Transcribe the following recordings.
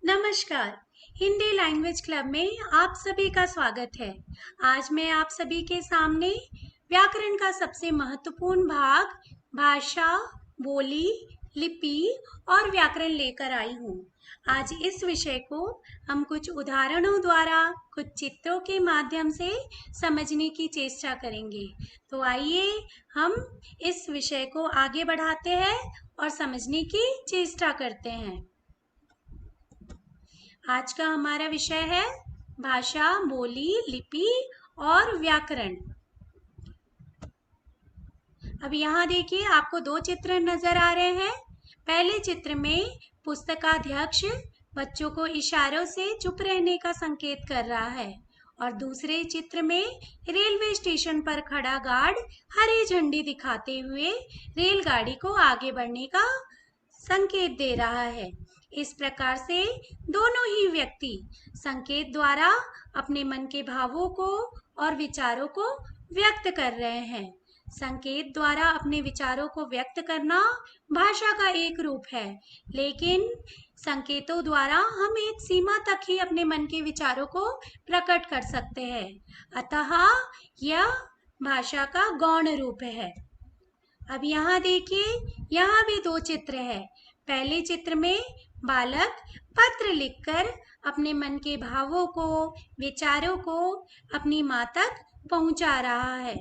नमस्कार। Hindi language club में आप सभी का स्वागत है। आज मैं आप सभी के सामने व्याकरण का सबसे महत्वपूर्ण भाग भाषा, बोली, लिपि और व्याकरण लेकर आई हूँ। आज इस विषय को हम कुछ उदाहरणों द्वारा, कुछ चित्रों के माध्यम से समझने की चेष्टा करेंगे। तो आइए हम इस विषय को आगे बढ़ाते हैं और समझने की चेष्टा करते हैं। आज का हमारा विषय है भाषा, बोली, लिपि और व्याकरण। अब यहाँ देखिए, आपको दो चित्र नजर आ रहे हैं। पहले चित्र में पुस्तकाध्यक्ष बच्चों को इशारों से चुप रहने का संकेत कर रहा है और दूसरे चित्र में रेलवे स्टेशन पर खड़ा गार्ड हरी झंडी दिखाते हुए रेलगाड़ी को आगे बढ़ने का संकेत दे रहा है। इस प्रकार से दोनों ही व्यक्ति संकेत द्वारा अपने मन के भावों को और विचारों को व्यक्त कर रहे हैं। संकेत द्वारा अपने विचारों को व्यक्त करना भाषा का एक रूप है, लेकिन संकेतों द्वारा हम एक सीमा तक ही अपने मन के विचारों को प्रकट कर सकते हैं। अतः यह भाषा का गौण रूप है। अब यहाँ देखिए, यहाँ भी दो चित्र है। पहले चित्र में बालक पत्र लिखकर अपने मन के भावों को, विचारों को अपनी माँ तक पहुंचा रहा है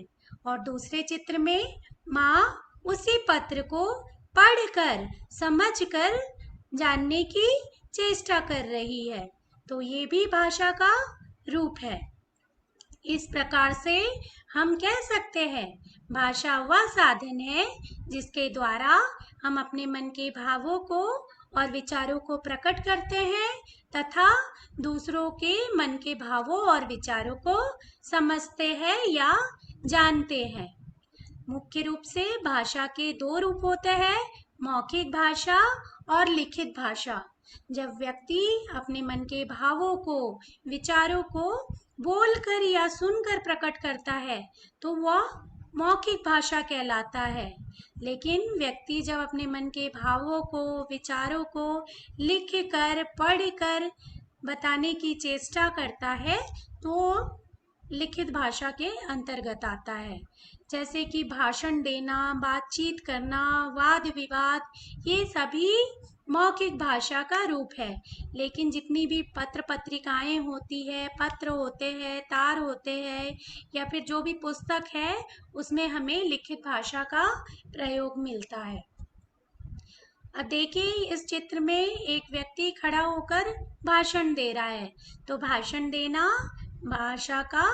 और दूसरे चित्र में माँ उसी पत्र को पढ़कर, समझकर जानने की चेष्टा कर रही है। तो ये भी भाषा का रूप है। इस प्रकार से हम कह सकते हैं भाषा वह साधन है जिसके द्वारा हम अपने मन के भावों को और विचारों को प्रकट करते हैं तथा दूसरों के मन के भावों और विचारों को समझते हैं या जानते हैं। मुख्य रूप से भाषा के दो रूप होते हैं, मौखिक भाषा और लिखित भाषा। जब व्यक्ति अपने मन के भावों को, विचारों को बोलकर या सुनकर प्रकट करता है तो वह मौखिक भाषा कहलाता है। लेकिन व्यक्ति जब अपने मन के भावों को, विचारों को लिख कर, पढ़ कर बताने की चेष्टा करता है तो लिखित भाषा के अंतर्गत आता है। जैसे कि भाषण देना, बातचीत करना, वाद विवाद, ये सभी मौखिक भाषा का रूप है। लेकिन जितनी भी पत्र पत्रिकाएं होती है, पत्र होते हैं, तार होते हैं या फिर जो भी पुस्तक है, उसमें हमें लिखित भाषा का प्रयोग मिलता है। अब देखिए, इस चित्र में एक व्यक्ति खड़ा होकर भाषण दे रहा है, तो भाषण देना भाषा का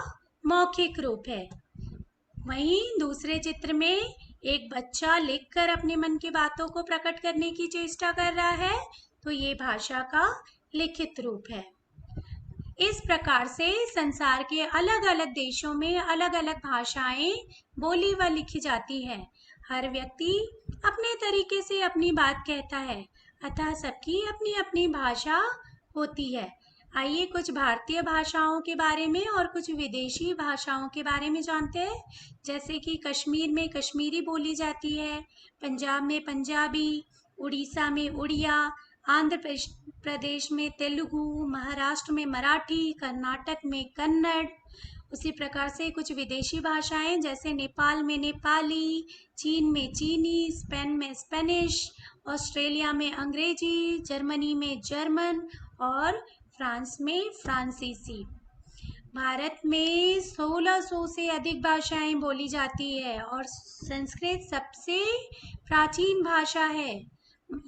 मौखिक रूप है। वहीं दूसरे चित्र में एक बच्चा लिखकर अपने मन की बातों को प्रकट करने की चेष्टा कर रहा है, तो ये भाषा का लिखित रूप है। इस प्रकार से संसार के अलग अलग देशों में अलग अलग भाषाएं बोली व लिखी जाती है। हर व्यक्ति अपने तरीके से अपनी बात कहता है, अतः सबकी अपनी अपनी भाषा होती है। आइए कुछ भारतीय भाषाओं के बारे में और कुछ विदेशी भाषाओं के बारे में जानते हैं। जैसे कि कश्मीर में कश्मीरी बोली जाती है, पंजाब में पंजाबी, उड़ीसा में उड़िया, आंध्र प्रदेश में तेलुगु, महाराष्ट्र में मराठी, कर्नाटक में कन्नड़। उसी प्रकार से कुछ विदेशी भाषाएं जैसे नेपाल में नेपाली, चीन में चीनी, स्पेन में स्पेनिश, ऑस्ट्रेलिया में अंग्रेजी, जर्मनी में जर्मन और फ्रांस में फ्रांसीसी। भारत में 1600 से अधिक भाषाएं बोली जाती है और संस्कृत सबसे प्राचीन भाषा है।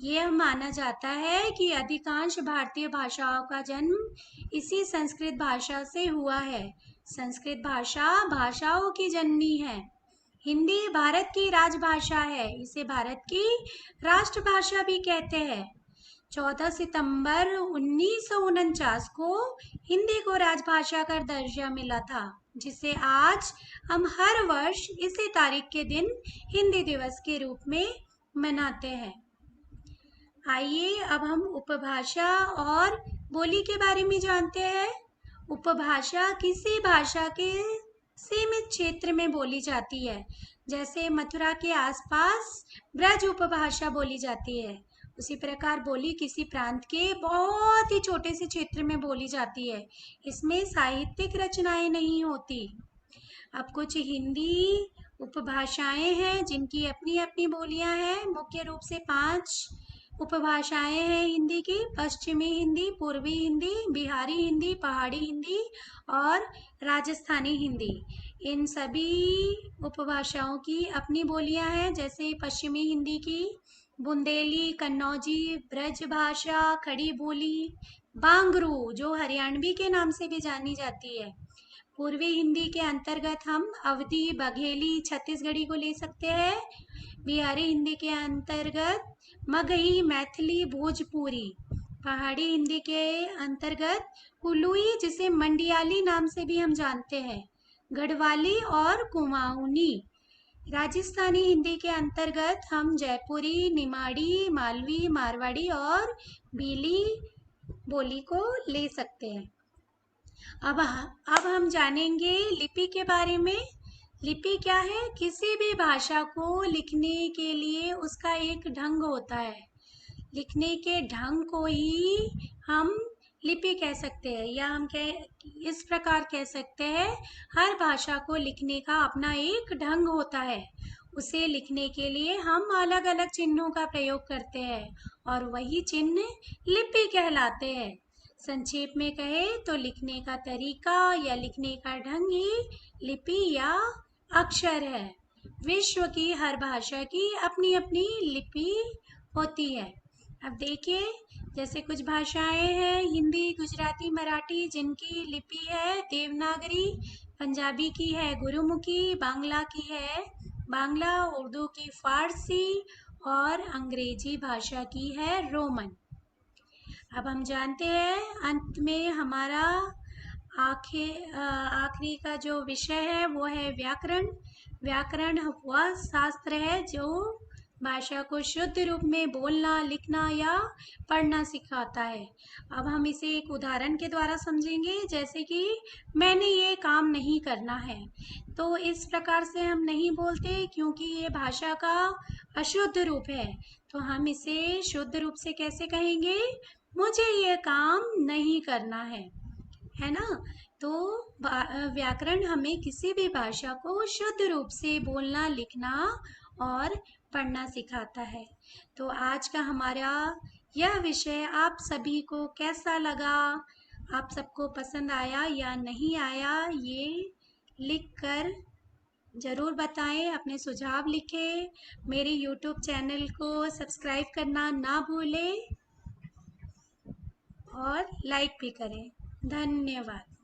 यह माना जाता है कि अधिकांश भारतीय भाषाओं का जन्म इसी संस्कृत भाषा से हुआ है। संस्कृत भाषा भाषाओं की जननी है। हिंदी भारत की राजभाषा है, इसे भारत की राष्ट्रभाषा भी कहते हैं। 14 सितंबर 1949 को हिंदी को राजभाषा का दर्जा मिला था, जिसे आज हम हर वर्ष इसी तारीख के दिन हिंदी दिवस के रूप में मनाते हैं। आइए अब हम उपभाषा और बोली के बारे में जानते हैं। उपभाषा किसी भाषा के सीमित क्षेत्र में बोली जाती है। जैसे मथुरा के आसपास ब्रज उपभाषा बोली जाती है उसी प्रकार बोली किसी प्रांत के बहुत ही छोटे से क्षेत्र में बोली जाती है। इसमें साहित्यिक रचनाएं नहीं होती। अब कुछ हिंदी उपभाषाएं हैं जिनकी अपनी अपनी बोलियां हैं। मुख्य रूप से 5 उपभाषाएं हैं हिंदी की: पश्चिमी हिंदी, पूर्वी हिंदी, बिहारी हिंदी, पहाड़ी हिंदी और राजस्थानी हिंदी। इन सभी उपभाषाओं की अपनी बोलियां हैं। जैसे पश्चिमी हिंदी की बुंदेली, कन्नौजी, ब्रज भाषा, खड़ी बोली, बांगरू जो हरियाणवी के नाम से भी जानी जाती है। पूर्वी हिंदी के अंतर्गत हम अवधी, बघेली, छत्तीसगढ़ी को ले सकते हैं। बिहारी हिंदी के अंतर्गत मगही, मैथिली, भोजपुरी। पहाड़ी हिंदी के अंतर्गत कुलुई, जिसे मंडियाली नाम से भी हम जानते हैं, गढ़वाली और कुमाऊनी। राजस्थानी हिंदी के अंतर्गत हम जयपुरी, निमाड़ी, मालवी, मारवाड़ी और भीली बोली को ले सकते हैं। अब हम जानेंगे लिपि के बारे में। लिपि क्या है? किसी भी भाषा को लिखने के लिए उसका एक ढंग होता है। लिखने के ढंग को ही हम लिपि कह सकते हैं, या हम इस प्रकार कह सकते हैं, हर भाषा को लिखने का अपना एक ढंग होता है। उसे लिखने के लिए हम अलग अलग चिन्हों का प्रयोग करते हैं और वही चिन्ह लिपि कहलाते हैं। संक्षेप में कहे तो लिखने का तरीका या लिखने का ढंग ही लिपि या अक्षर है। विश्व की हर भाषा की अपनी अपनी लिपि होती है। अब देखिए, जैसे कुछ भाषाएं हैं हिंदी, गुजराती, मराठी, जिनकी लिपि है देवनागरी, पंजाबी की है गुरुमुखी, बांग्ला की है बांग्ला, उर्दू की फारसी और अंग्रेजी भाषा की है रोमन। अब हम जानते हैं अंत में हमारा आखिरी का जो विषय है वो है व्याकरण। व्याकरण वह शास्त्र है जो भाषा को शुद्ध रूप में बोलना, लिखना या पढ़ना सिखाता है। अब हम इसे एक उदाहरण के द्वारा समझेंगे, जैसे कि मैंने ये काम नहीं करना है। तो इस प्रकार से हम नहीं बोलते क्योंकि ये भाषा का अशुद्ध रूप है। तो हम इसे शुद्ध रूप से कैसे कहेंगे? मुझे ये काम नहीं करना है ना? तो व्याकरण हमें किसी भी भाषा को शुद्ध रूप से बोलना, लिखना और पढ़ना सिखाता है। तो आज का हमारा यह विषय आप सभी को कैसा लगा? आप सबको पसंद आया या नहीं आया? ये लिख कर ज़रूर बताएं, अपने सुझाव लिखें। मेरे YouTube चैनल को सब्सक्राइब करना ना भूलें और लाइक भी करें। धन्यवाद।